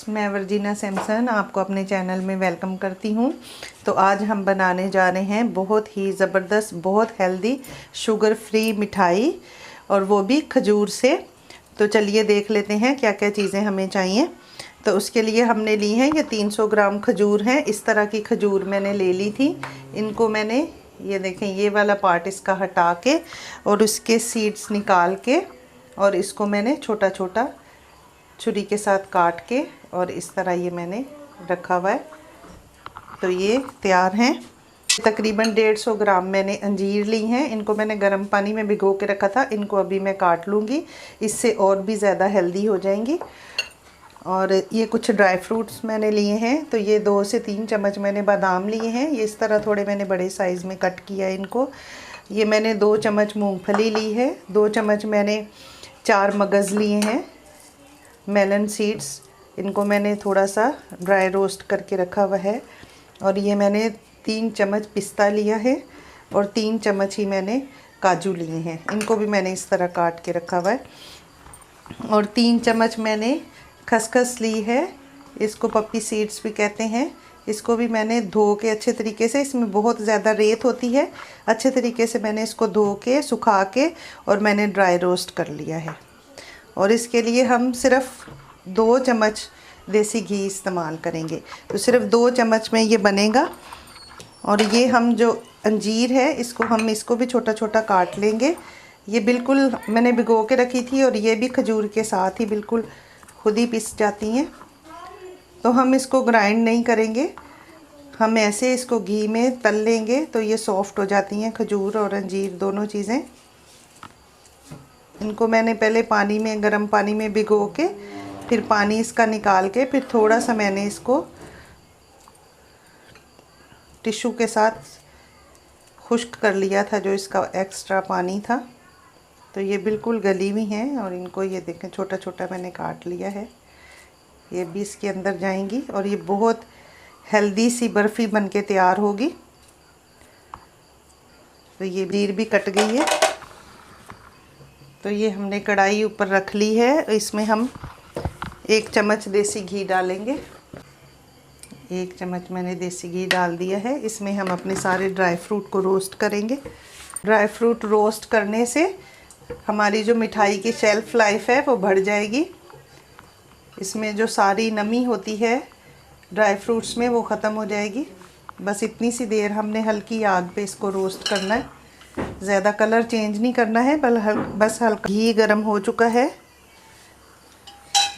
मैं वर्जीना सैमसन आपको अपने चैनल में वेलकम करती हूँ। तो आज हम बनाने जा रहे हैं बहुत ही ज़बरदस्त, बहुत हेल्दी, शुगर फ्री मिठाई, और वो भी खजूर से। तो चलिए देख लेते हैं क्या क्या चीज़ें हमें चाहिए। तो उसके लिए हमने ली हैं ये 300 ग्राम खजूर हैं। इस तरह की खजूर मैंने ले ली थी। इनको मैंने, ये देखें, ये वाला पार्ट इसका हटा के और उसके सीड्स निकाल के, और इसको मैंने छोटा छोटा छुरी के साथ काट के और इस तरह ये मैंने रखा हुआ है। तो ये तैयार हैं। तकरीबन 150 ग्राम मैंने अंजीर ली हैं। इनको मैंने गर्म पानी में भिगो के रखा था। इनको अभी मैं काट लूँगी, इससे और भी ज़्यादा हेल्दी हो जाएंगी। और ये कुछ ड्राई फ्रूट्स मैंने लिए हैं। तो ये 2 से 3 चम्मच मैंने बादाम लिए हैं। ये इस तरह थोड़े मैंने बड़े साइज़ में कट किया है इनको। ये मैंने 2 चम्मच मूंगफली ली है। 2 चम्मच मैंने 4 मगज़ लिए हैं, मेलन सीड्स। इनको मैंने थोड़ा सा ड्राई रोस्ट करके रखा हुआ है। और ये मैंने 3 चम्मच पिस्ता लिया है और 3 चम्मच ही मैंने काजू लिए हैं। इनको भी मैंने इस तरह काट के रखा हुआ है। और 3 चम्मच मैंने खसखस ली है। इसको पप्पी सीड्स भी कहते हैं। इसको भी मैंने धो के अच्छे तरीके से, इसमें बहुत ज़्यादा रेत होती है, अच्छे तरीके से मैंने इसको धो के सुखा के और मैंने ड्राई रोस्ट कर लिया है। और इसके लिए हम सिर्फ 2 चम्मच देसी घी इस्तेमाल करेंगे। तो सिर्फ 2 चम्मच में ये बनेगा। और ये हम जो अंजीर है इसको भी छोटा छोटा काट लेंगे। ये बिल्कुल मैंने भिगो के रखी थी और ये भी खजूर के साथ ही बिल्कुल खुद ही पिस जाती हैं। तो हम इसको ग्राइंड नहीं करेंगे, हम ऐसे इसको घी में तल लेंगे तो ये सॉफ्ट हो जाती हैं, खजूर और अंजीर दोनों चीज़ें। इनको मैंने पहले पानी में, गर्म पानी में भिगो के फिर पानी इसका निकाल के फिर थोड़ा सा मैंने इसको टिश्यू के साथ खुश्क कर लिया था, जो इसका एक्स्ट्रा पानी था। तो ये बिल्कुल गली हुई हैं। और इनको ये देखें छोटा छोटा मैंने काट लिया है। ये भी इसके अंदर जाएंगी और ये बहुत हेल्दी सी बर्फ़ी बनके तैयार होगी। तो ये अंजीर भी कट गई है। तो ये हमने कढ़ाई ऊपर रख ली है। इसमें हम 1 चम्मच देसी घी डालेंगे। 1 चम्मच मैंने देसी घी डाल दिया है। इसमें हम अपने सारे ड्राई फ्रूट को रोस्ट करेंगे। ड्राई फ्रूट रोस्ट करने से हमारी जो मिठाई की शेल्फ़ लाइफ है वो बढ़ जाएगी। इसमें जो सारी नमी होती है ड्राई फ्रूट्स में वो ख़त्म हो जाएगी। बस इतनी सी देर हमने हल्की आग पे इसको रोस्ट करना है। ज़्यादा कलर चेंज नहीं करना है, बस हल्का। घी गर्म हो चुका है।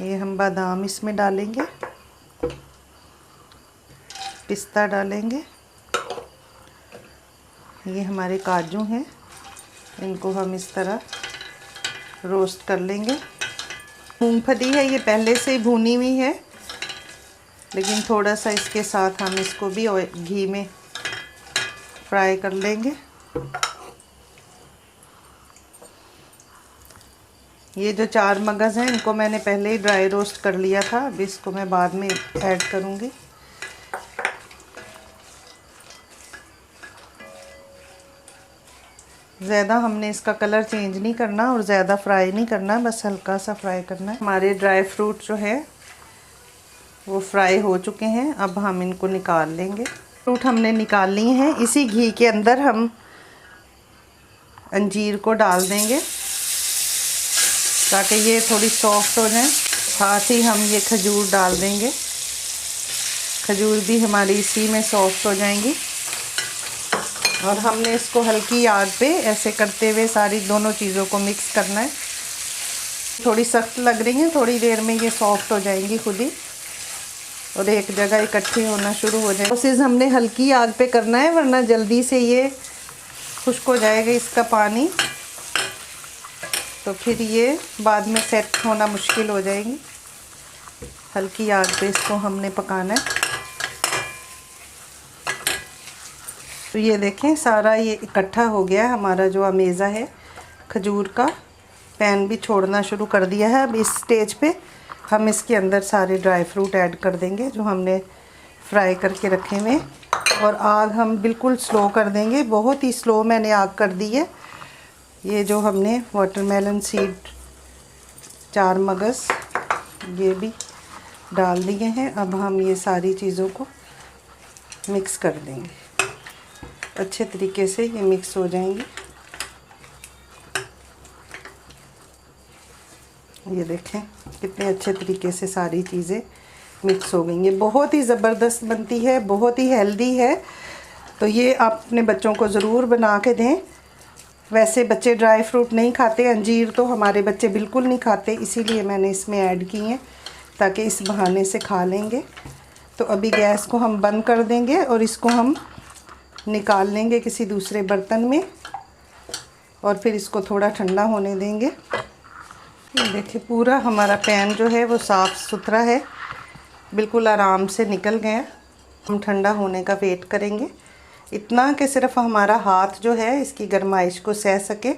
ये हम बादाम इसमें डालेंगे, पिस्ता डालेंगे, ये हमारे काजू हैं, इनको हम इस तरह रोस्ट कर लेंगे। मूंगफली है, ये पहले से ही भुनी हुई है, लेकिन थोड़ा सा इसके साथ हम इसको भी घी में फ्राई कर लेंगे। ये जो 4 मगज़ हैं इनको मैंने पहले ही ड्राई रोस्ट कर लिया था। अब इसको मैं बाद में ऐड करूँगी। ज़्यादा हमने इसका कलर चेंज नहीं करना और ज़्यादा फ्राई नहीं करना, बस हल्का सा फ्राई करना है। हमारे ड्राई फ्रूट जो है वो फ्राई हो चुके हैं। अब हम इनको निकाल लेंगे। फ्रूट हमने निकाल लिए हैं। इसी घी के अंदर हम अंजीर को डाल देंगे ताकि ये थोड़ी सॉफ्ट हो जाए। साथ ही हम ये खजूर डाल देंगे। खजूर भी हमारी इसी में सॉफ्ट हो जाएंगी। और हमने इसको हल्की आग पे ऐसे करते हुए सारी दोनों चीज़ों को मिक्स करना है। थोड़ी सख्त लग रही हैं, थोड़ी देर में ये सॉफ्ट हो जाएंगी खुद ही और एक जगह इकट्ठी होना शुरू हो जाए। प्रोसेस हमने हल्की आग पे करना है, वरना जल्दी से ये खुश्क हो जाएगा इसका पानी। तो फिर ये बाद में सेट होना मुश्किल हो जाएगी। हल्की आग पे इसको हमने पकाना है। तो ये देखें सारा ये इकट्ठा हो गया हमारा जो अमेज़ा है खजूर का। पैन भी छोड़ना शुरू कर दिया है। अब इस स्टेज पे हम इसके अंदर सारे ड्राई फ्रूट ऐड कर देंगे जो हमने फ्राई करके रखे हुए। और आग हम बिल्कुल स्लो कर देंगे, बहुत ही स्लो मैंने आग कर दी है। ये जो हमने वाटरमेलन सीड 4 मगज़ ये भी डाल दिए हैं। अब हम ये सारी चीज़ों को मिक्स कर देंगे, अच्छे तरीके से ये मिक्स हो जाएंगी। ये देखें कितने अच्छे तरीके से सारी चीज़ें मिक्स हो गई हैं। बहुत ही ज़बरदस्त बनती है, बहुत ही हेल्दी है। तो ये आप अपने बच्चों को ज़रूर बना के दें। वैसे बच्चे ड्राई फ्रूट नहीं खाते, अंजीर तो हमारे बच्चे बिल्कुल नहीं खाते, इसीलिए मैंने इसमें ऐड की हैं ताकि इस बहाने से खा लेंगे। तो अभी गैस को हम बंद कर देंगे और इसको हम निकाल लेंगे किसी दूसरे बर्तन में और फिर इसको थोड़ा ठंडा होने देंगे। देखिए पूरा हमारा पैन जो है वो साफ़ सुथरा है, बिल्कुल आराम से निकल गया। हम ठंडा होने का वेट करेंगे, इतना कि सिर्फ हमारा हाथ जो है इसकी गर्माइश को सह सके।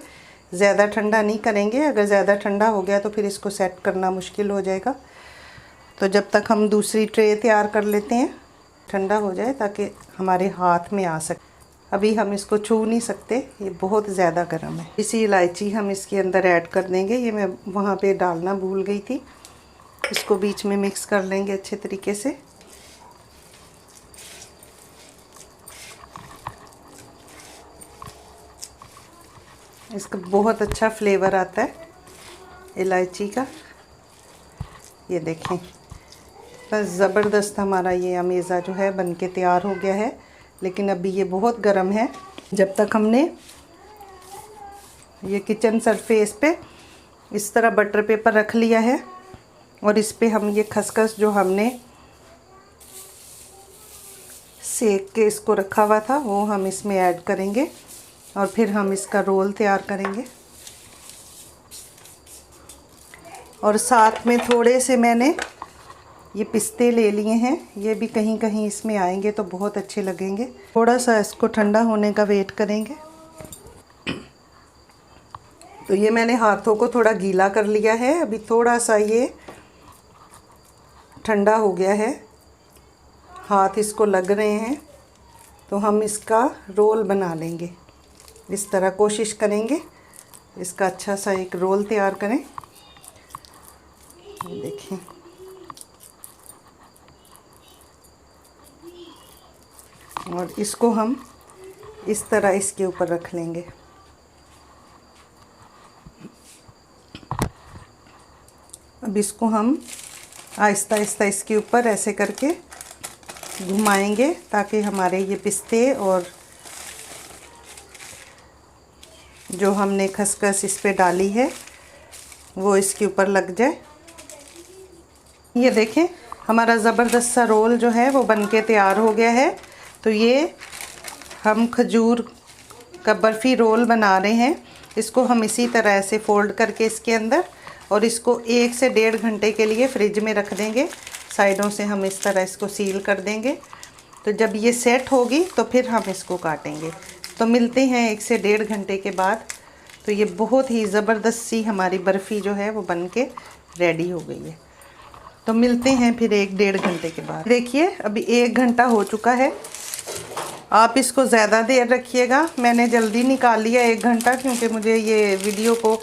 ज़्यादा ठंडा नहीं करेंगे, अगर ज़्यादा ठंडा हो गया तो फिर इसको सेट करना मुश्किल हो जाएगा। तो जब तक हम दूसरी ट्रे तैयार कर लेते हैं, ठंडा हो जाए ताकि हमारे हाथ में आ सके। अभी हम इसको छू नहीं सकते, ये बहुत ज़्यादा गर्म है। इसी इलायची हम इसके अंदर ऐड कर देंगे, ये मैं वहाँ पे डालना भूल गई थी। इसको बीच में मिक्स कर लेंगे अच्छे तरीके से। इसका बहुत अच्छा फ्लेवर आता है इलायची का। ये देखें बस ज़बरदस्त हमारा ये अमेज़ा जो है बनके तैयार हो गया है। लेकिन अभी ये बहुत गर्म है। जब तक हमने ये किचन सरफेस पे इस तरह बटर पेपर रख लिया है और इस पे हम ये खसखस जो हमने सेक के इसको रखा हुआ था वो हम इसमें ऐड करेंगे और फिर हम इसका रोल तैयार करेंगे। और साथ में थोड़े से मैंने ये पिस्ते ले लिए हैं, ये भी कहीं कहीं इसमें आएंगे तो बहुत अच्छे लगेंगे। थोड़ा सा इसको ठंडा होने का वेट करेंगे। तो ये मैंने हाथों को थोड़ा गीला कर लिया है, अभी थोड़ा सा ये ठंडा हो गया है, हाथ इसको लग रहे हैं, तो हम इसका रोल बना लेंगे। इस तरह कोशिश करेंगे इसका अच्छा सा एक रोल तैयार करें। देखें और इसको हम इस तरह इसके ऊपर रख लेंगे। अब इसको हम आहिस्ता आहिस्ता इसके ऊपर ऐसे करके घुमाएंगे ताकि हमारे ये पिस्ते और जो हमने खसखस इस पे डाली है वो इसके ऊपर लग जाए। ये देखें हमारा ज़बरदस्त सा रोल जो है वो बनके तैयार हो गया है। तो ये हम खजूर का बर्फ़ी रोल बना रहे हैं। इसको हम इसी तरह से फ़ोल्ड करके इसके अंदर और इसको 1 से 1.5 घंटे के लिए फ्रिज में रख देंगे। साइडों से हम इस तरह इसको सील कर देंगे। तो जब ये सेट होगी तो फिर हम इसको काटेंगे। तो मिलते हैं 1 से 1.5 घंटे के बाद। तो ये बहुत ही ज़बरदस्त सी हमारी बर्फ़ी जो है वो बन के रेडी हो गई है। तो मिलते हैं फिर 1-1.5 घंटे के बाद। देखिए अभी 1 घंटा हो चुका है। आप इसको ज़्यादा देर रखिएगा, मैंने जल्दी निकाल लिया 1 घंटा क्योंकि मुझे ये वीडियो को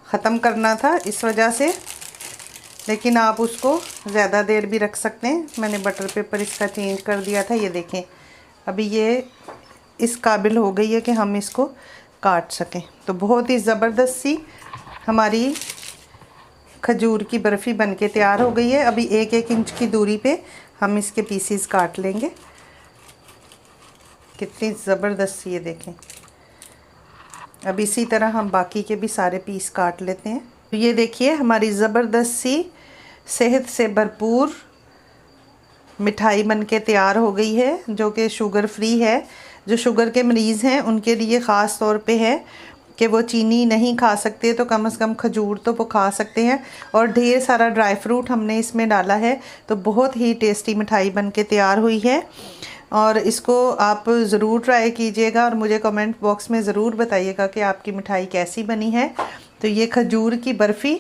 ख़त्म करना था इस वजह से। लेकिन आप उसको ज़्यादा देर भी रख सकते हैं। मैंने बटर पेपर इसका चेंज कर दिया था। ये देखें अभी ये इस काबिल हो गई है कि हम इसको काट सकें। तो बहुत ही ज़बरदस्त सी हमारी खजूर की बर्फ़ी बनके तैयार हो गई है। अभी 1-1 इंच की दूरी पे हम इसके पीसीस काट लेंगे। कितनी ज़बरदस्त ये देखें। अब इसी तरह हम बाकी के भी सारे पीस काट लेते हैं। तो ये देखिए हमारी ज़बरदस्त सी सेहत से भरपूर मिठाई बनके तैयार हो गई है, जो कि शुगर फ्री है। जो शुगर के मरीज़ हैं उनके लिए ख़ास तौर पे है कि वो चीनी नहीं खा सकते, तो कम से कम खजूर तो वो खा सकते हैं। और ढेर सारा ड्राई फ्रूट हमने इसमें डाला है, तो बहुत ही टेस्टी मिठाई बनके तैयार हुई है। और इसको आप ज़रूर ट्राई कीजिएगा और मुझे कमेंट बॉक्स में ज़रूर बताइएगा कि आपकी मिठाई कैसी बनी है। तो ये खजूर की बर्फ़ी,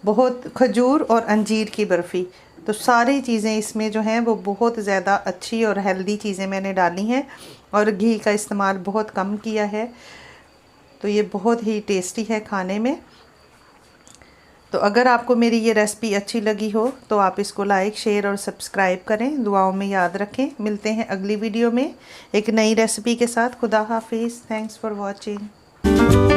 बहुत खजूर और अंजीर की बर्फ़ी, तो सारी चीज़ें इसमें जो हैं वो बहुत ज़्यादा अच्छी और हेल्दी चीज़ें मैंने डाली हैं और घी का इस्तेमाल बहुत कम किया है। तो ये बहुत ही टेस्टी है खाने में। तो अगर आपको मेरी ये रेसिपी अच्छी लगी हो तो आप इसको लाइक, शेयर और सब्सक्राइब करें। दुआओं में याद रखें। मिलते हैं अगली वीडियो में एक नई रेसिपी के साथ। खुदा हाफिज़। Thanks for watching.